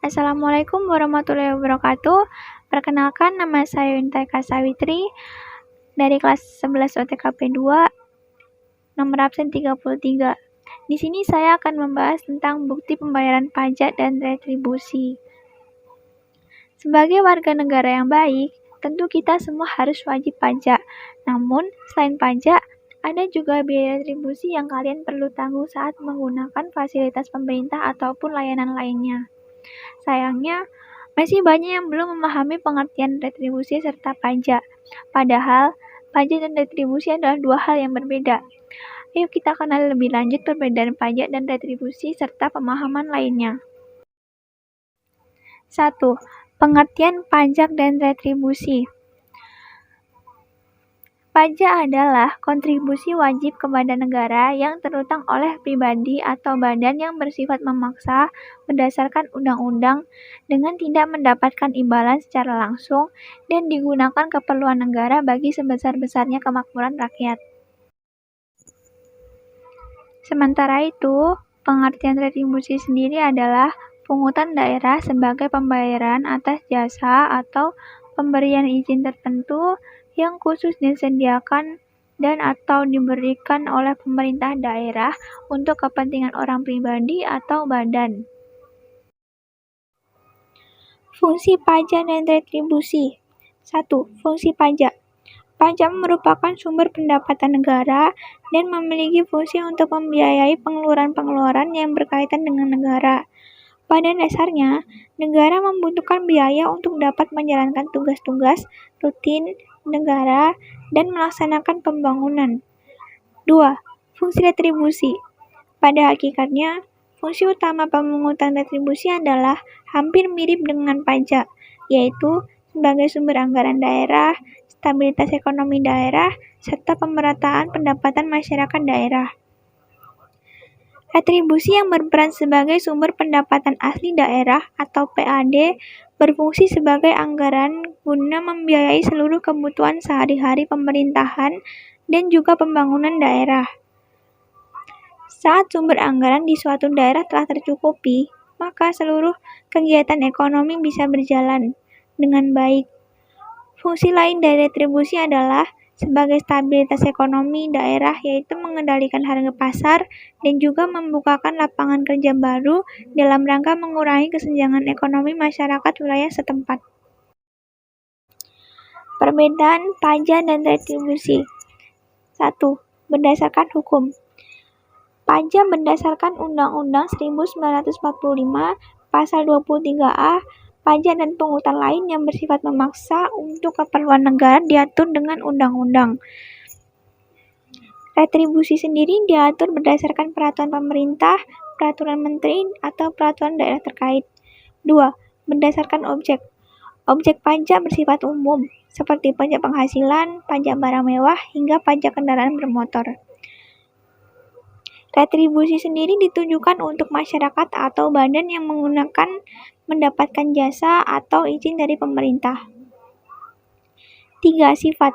Assalamualaikum warahmatullahi wabarakatuh. Perkenalkan, nama saya Yuntaika Sawitri dari kelas 11 OTKP 2, nomor absen 33. Di sini saya akan membahas tentang bukti pembayaran pajak dan retribusi. Sebagai warga negara yang baik, tentu kita semua harus wajib pajak. Namun, selain pajak, ada juga biaya retribusi yang kalian perlu tanggung saat menggunakan fasilitas pemerintah ataupun layanan lainnya. Sayangnya, masih banyak yang belum memahami pengertian retribusi serta pajak. Padahal, pajak dan retribusi adalah dua hal yang berbeda. Ayo kita kenal lebih lanjut perbedaan pajak dan retribusi serta pemahaman lainnya. 1. Pengertian pajak dan retribusi. Pajak adalah kontribusi wajib kepada negara yang terutang oleh pribadi atau badan yang bersifat memaksa berdasarkan undang-undang dengan tidak mendapatkan imbalan secara langsung dan digunakan keperluan negara bagi sebesar-besarnya kemakmuran rakyat. Sementara itu, pengertian retribusi sendiri adalah pungutan daerah sebagai pembayaran atas jasa atau pemberian izin tertentu yang khusus disediakan dan atau diberikan oleh pemerintah daerah untuk kepentingan orang pribadi atau badan. Fungsi pajak dan retribusi. 1. Fungsi pajak. Pajak merupakan sumber pendapatan negara dan memiliki fungsi untuk membiayai pengeluaran-pengeluaran yang berkaitan dengan negara. Pada dasarnya, negara membutuhkan biaya untuk dapat menjalankan tugas-tugas rutin negara dan melaksanakan pembangunan. 2. Fungsi retribusi. Pada hakikatnya, fungsi utama pemungutan retribusi adalah hampir mirip dengan pajak, yaitu sebagai sumber anggaran daerah, stabilitas ekonomi daerah, serta pemerataan pendapatan masyarakat daerah. Retribusi yang berperan sebagai sumber pendapatan asli daerah atau PAD berfungsi sebagai anggaran guna membiayai seluruh kebutuhan sehari-hari pemerintahan dan juga pembangunan daerah. Saat sumber anggaran di suatu daerah telah tercukupi, maka seluruh kegiatan ekonomi bisa berjalan dengan baik. Fungsi lain dari retribusi adalah sebagai stabilitas ekonomi daerah, yaitu mengendalikan harga pasar dan juga membukakan lapangan kerja baru dalam rangka mengurangi kesenjangan ekonomi masyarakat wilayah setempat. Perbedaan pajak dan retribusi. 1. Berdasarkan hukum. Pajak berdasarkan Undang-Undang 1945 Pasal 23A, pajak dan pungutan lain yang bersifat memaksa untuk keperluan negara diatur dengan undang-undang. Retribusi sendiri diatur berdasarkan peraturan pemerintah, peraturan menteri, atau peraturan daerah terkait. 2. Berdasarkan objek. Objek pajak bersifat umum, seperti pajak penghasilan, pajak barang mewah, hingga pajak kendaraan bermotor. Retribusi sendiri ditujukan untuk masyarakat atau badan yang mendapatkan jasa atau izin dari pemerintah. 3. Sifat.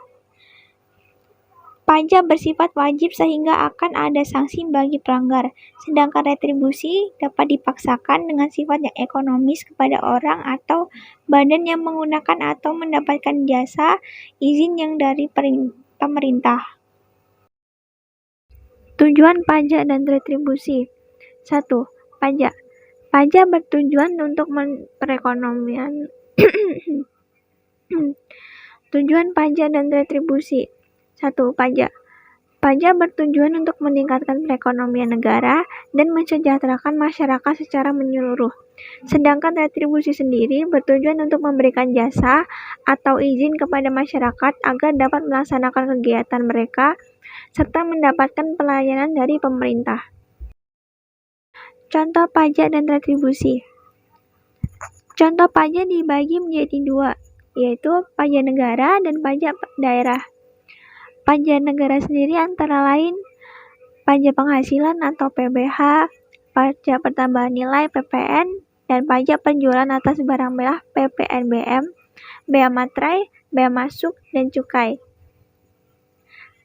Pajak bersifat wajib sehingga akan ada sanksi bagi pelanggar, sedangkan retribusi dapat dipaksakan dengan sifat yang ekonomis kepada orang atau badan yang menggunakan atau mendapatkan jasa izin yang dari pemerintah. Tujuan pajak dan retribusi. 1. Pajak. Pajak bertujuan untuk perekonomian. Tujuan pajak dan retribusi. 1. Pajak. Pajak bertujuan untuk meningkatkan perekonomian negara dan mensejahterakan masyarakat secara menyeluruh. Sedangkan retribusi sendiri bertujuan untuk memberikan jasa atau izin kepada masyarakat agar dapat melaksanakan kegiatan mereka serta mendapatkan pelayanan dari pemerintah. Contoh pajak dan retribusi. Contoh pajak dibagi menjadi dua, yaitu pajak negara dan pajak daerah. Pajak negara sendiri antara lain pajak penghasilan atau PBH, pajak pertambahan nilai PPN, dan pajak penjualan atas barang mewah PPNBM, bea materai, bea masuk, dan cukai.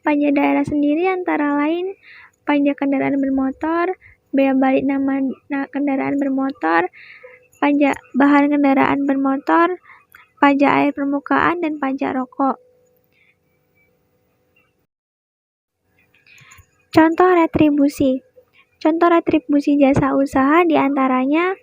Pajak daerah sendiri antara lain pajak kendaraan bermotor, bea balik nama kendaraan bermotor, pajak bahan kendaraan bermotor, pajak air permukaan, dan pajak rokok. Contoh retribusi. Contoh retribusi jasa usaha diantaranya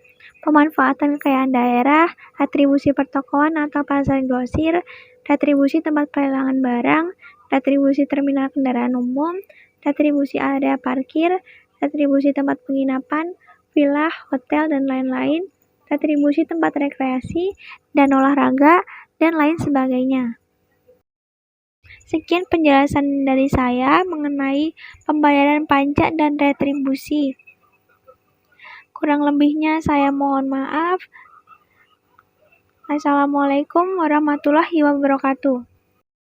pemanfaatan kekayaan daerah, retribusi pertokoan atau pasar grosir, retribusi tempat pelelangan barang, retribusi terminal kendaraan umum, retribusi area parkir, retribusi tempat penginapan, villa, hotel, dan lain-lain, retribusi tempat rekreasi dan olahraga, dan lain sebagainya. Sekian penjelasan dari saya mengenai pembayaran pajak dan retribusi. Kurang lebihnya saya mohon maaf. Assalamualaikum warahmatullahi wabarakatuh.